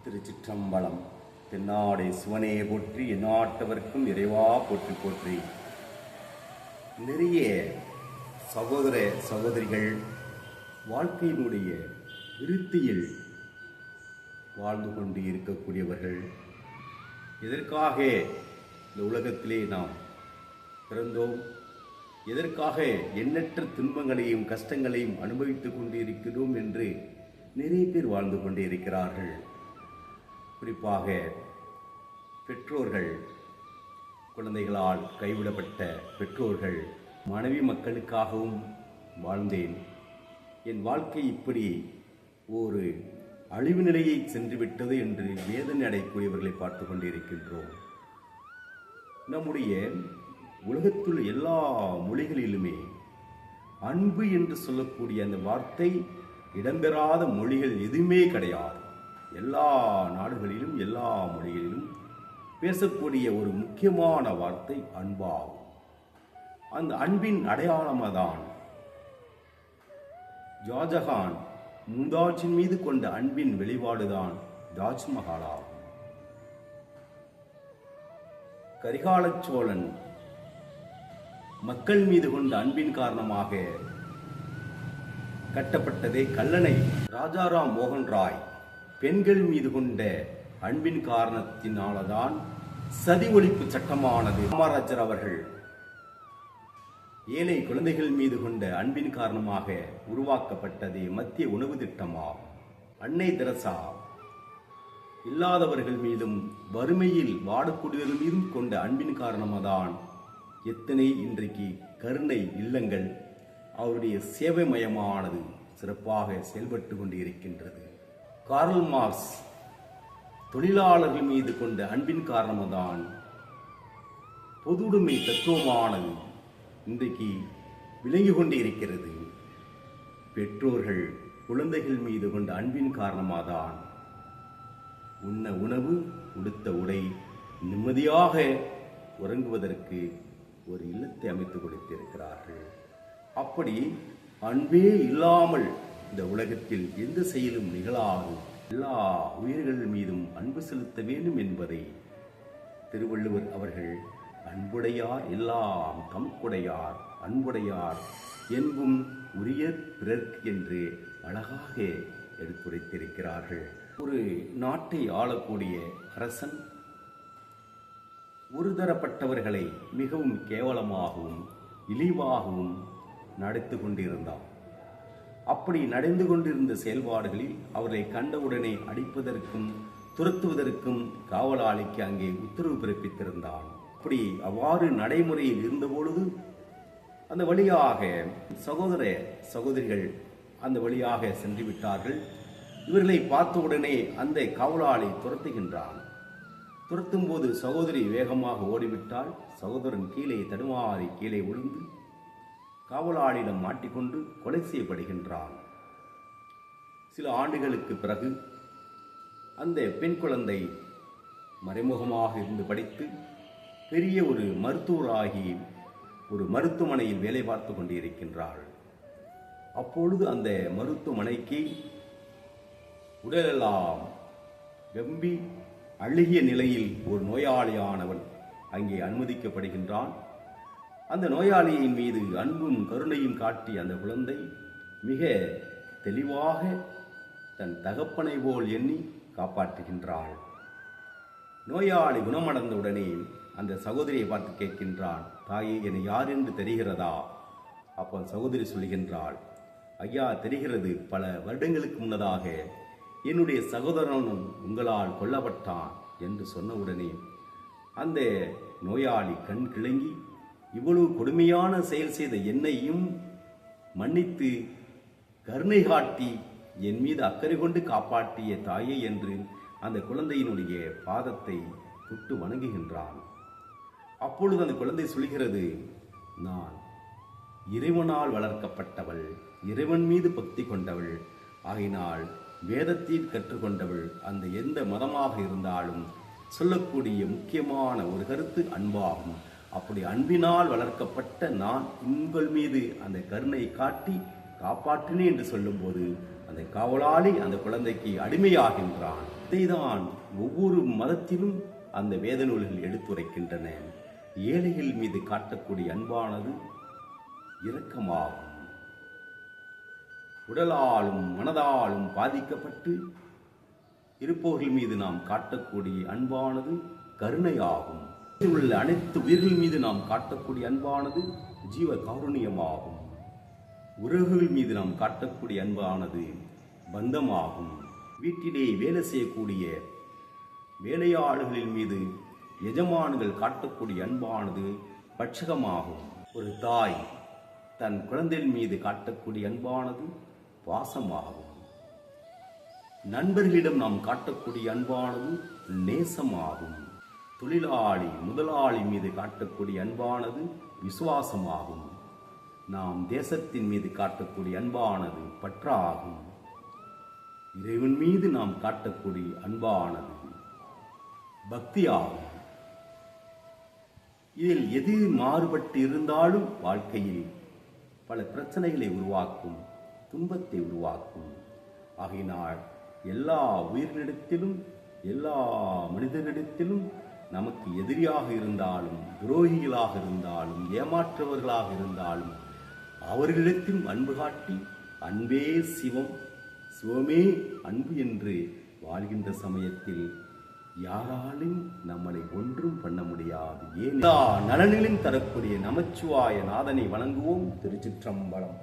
திருச்சிற்றம்பலம். தென்னாடே சிவனே போற்றி, எந்நாட்டவர்க்கும் இறைவா போற்றி போற்றி. நிறைய சகோதர சகோதரிகள் வாழ்க்கையினுடைய விருத்தியில் வாழ்ந்து கொண்டு இருக்கக்கூடியவர்கள். எதற்காக இந்த உலகத்திலே நாம் பிறந்தோம், எதற்காக எண்ணற்ற துன்பங்களையும் கஷ்டங்களையும் அனுபவித்துக் கொண்டு இருக்கிறோம் என்று நிறைய பேர் வாழ்ந்து கொண்டே இருக்கிறார்கள். குறிப்பாக பெற்றோர்கள், குழந்தைகளால் கைவிடப்பட்ட பெற்றோர்கள், மனைவி மக்களுக்காகவும் வாழ்ந்தேன், என் வாழ்க்கை இப்படி ஒரு அழிவு நிலையை சென்று விட்டது என்று வேதனை அடையக்கூடியவர்களை பார்த்து கொண்டிருக்கின்றோம். நம்முடைய உலகத்தில் எல்லா மொழிகளிலுமே அன்பு என்று சொல்லக்கூடிய அந்த வார்த்தை இடம்பெறாத மொழிகள் எதுவுமே கிடையாது. எல்லா நாடுகளிலும் எல்லா மொழிகளிலும் பேசக்கூடிய ஒரு முக்கியமான வார்த்தை அன்பாகும். அந்த அன்பின் அடையாளமாதான் ஷாஜஹான் மும்தாஜின் மீது கொண்ட அன்பின் வெளிப்பாடுதான் தாஜ்மஹால் ஆகும். கரிகால சோழன் மக்கள் மீது கொண்ட அன்பின் காரணமாக கட்டப்பட்டதே கல்லணை. ராஜாராம் மோகன் ராய் பெண்கள் மீது கொண்ட அன்பின் காரணத்தினால்தான் சதி ஒழிப்பு சட்டமானது. காமராஜர் அவர்கள் ஏழை குழந்தைகள் மீது கொண்ட அன்பின் காரணமாக உருவாக்கப்பட்டதே மத்திய உணவு திட்டமாகும். அன்னை தெரசா இல்லாதவர்கள் மீதும் வறுமையில் வாடக்கூடியவர்கள் மீதும் கொண்ட அன்பின் காரணமாதான் எத்தனை இன்றைக்கு கருணை இல்லங்கள் அவருடைய சேவை மயமானது சிறப்பாக செயல்பட்டு கொண்டு இருக்கின்றது. கார்ல் மார்க்ஸ் தொழிலாளர்கள் மீது கொண்ட அன்பின் காரணமாதான் பொதுவுடைமை தத்துவமானது இன்றைக்கு விளங்கி கொண்டு இருக்கிறது. பெற்றோர்கள் குழந்தைகள் மீது கொண்ட அன்பின் காரணமாதான் உண்ண உணவு, உடுத்த உடை, நிம்மதியாக உறங்குவதற்கு ஒரு இல்லத்தை அமைத்து கொடுத்திருக்கிறார்கள். அப்படி அன்பே இல்லாமல் இந்த உலகத்தில் எந்த செயலும் நிகழாது. எல்லா உயிர்கள் மீதும் அன்பு செலுத்த வேண்டும் என்பதை திருவள்ளுவர் அவர்கள் அன்புடையார் எல்லாம் தம்குடையார் அன்புடையார் என்பும் உரிய பிறர்க்கு என்று அழகாக எடுத்துரைத்திருக்கிறார்கள். ஒரு நாட்டை ஆளக்கூடிய அரசன் ஒரு தரப்பட்டவர்களை மிகவும் கேவலமாகவும் இழிவாகவும் நடந்து கொண்டிருந்தார். அப்படி நடந்து கொண்டிருந்த செயல்பாடுகளில் அவர்களை கண்டவுடனே அடிப்பதற்கும் துரத்துவதற்கும் காவலாளிக்கு அங்கே உத்தரவு பிறப்பித்திருந்தார். அப்படி அவ்வாறு நடைமுறையில் இருந்தபொழுது அந்த வழியாக சகோதர சகோதரிகள் அந்த வழியாக சென்று விட்டார்கள். இவர்களை பார்த்தவுடனே அந்த காவலாளி துரத்துகின்றான். துரத்தும் போது சகோதரி வேகமாக ஓடிவிட்டால் சகோதரன் கீழே தடுமாறி கீழே விழுந்து காவலாளிடம் மாட்டிக்கொண்டு கொலை செய்யப்படுகின்றான். சில ஆண்டுகளுக்கு பிறகு அந்த பெண் குழந்தை மறைமுகமாக இருந்து படித்து பெரிய ஒரு மருத்துவராகி ஒரு மருத்துவமனையில் வேலை பார்த்து கொண்டிருக்கின்றாள். அப்பொழுது அந்த மருத்துவமனைக்கு உடலெல்லாம் வெம்பி அழுகிய நிலையில் ஒரு நோயாளியானவன் அங்கே அனுமதிக்கப்படுகின்றான். அந்த நோயாளியின் மீது அன்பும் கருணையும் காட்டி அந்த குழந்தை மிக தெளிவாக தன் தகப்பனை போல் எண்ணி காப்பாற்றுகின்றாள். நோயாளி குணமடைந்தவுடனே அந்த சகோதரியை பார்த்து கேட்கின்றான், தாயே, என்னை யார் என்று தெரிகிறதா? அப்போ சகோதரி சொல்கின்றாள், ஐயா, தெரிகிறது. பல வருடங்களுக்கு முன்னதாக என்னுடைய சகோதரன் உங்களால் கொல்லப்பட்டான் என்று சொன்னவுடனே அந்த நோயாளி கண் கிளங்கி, இவ்வளவு கொடுமையான செயல் செய்த என்னையும் மன்னித்து கருணை காட்டி என் மீது அக்கறை கொண்டு காப்பாற்றிய தாயே என்று அந்த குழந்தையினுடைய பாதத்தை தொட்டு வணங்குகின்றான். அப்பொழுது அந்த குழந்தை சொல்கிறது, நான் இறைவனால் வளர்க்கப்பட்டவள், இறைவன் மீது பக்தி கொண்டவள், ஆகினால் வேதத்தில் கற்றுக்கொண்டவள். அந்த எந்த மதமாக இருந்தாலும் சொல்லக்கூடிய முக்கியமான ஒரு கருத்து அன்பாகும். அப்படி அன்பினால் வளர்க்கப்பட்ட நான் உங்கள் மீது அந்த கருணை காட்டி காப்பாற்றினேன் என்று சொல்லும்போது அந்த காவலாளி அந்த குழந்தைக்கு அடிமையாகின்றான். இதைதான் ஒவ்வொரு மதத்திலும் அந்த வேத நூல்கள் எடுத்துரைக்கின்றன. ஏழைகள் மீது காட்டக்கூடிய அன்பானது இரக்கமாகும். உடலாலும் மனதாலும் பாதிக்கப்பட்டு இருப்பவர்கள் மீது நாம் காட்டக்கூடிய அன்பானது கருணையாகும். உள்ள அனைத்து உயிர்கள் மீது நாம் காட்டக்கூடிய அன்பானது ஜீவ காருண்யமாகும். உறவுகள் மீது நாம் காட்டக்கூடிய அன்பானது பந்தமாகும். வீட்டிலே வேலை செய்யக்கூடிய வேலையாளர்களின் மீது எஜமான்கள் காட்டக்கூடிய அன்பானது பட்சகமாகும். ஒரு தாய் தன் குழந்தையின் மீது காட்டக்கூடிய அன்பானது பாசமாகும். நண்பர்களிடம் நாம் காட்டக்கூடிய அன்பானது நேசமாகும். தொழிலாளி முதலாளி மீது காட்டக்கூடிய அன்பானது விசுவாசமாகும். நாம் தேசத்தின் மீது காட்டக்கூடிய அன்பானது பற்றாகும். இறைவன் மீது நாம் காட்டக்கூடிய அன்பானது பக்தியாகும். இதில் எது மாறுபட்டு இருந்தாலும் வாழ்க்கையில் பல பிரச்சனைகளை உருவாக்கும், துன்பத்தை உருவாக்கும். ஆகையினால் எல்லா உயிர்களிடத்திலும் எல்லா மனிதர்களிடத்திலும் நமக்கு எதிரியாக இருந்தாலும் துரோகிகளாக இருந்தாலும் ஏமாற்றவர்களாக இருந்தாலும் அவர்களிடத்திலும் அன்பு காட்டி அன்பே சிவம் சிவமே அன்பு என்று வாழ்கின்ற சமயத்தில் யாராலும் நம்மளை ஒன்றும் பண்ண முடியாது. ஏன் நலனிலும் தரக்கூடிய நமச்சிவாய நாதனை வணங்குவோம். திருச்சிற்றம்பலம்.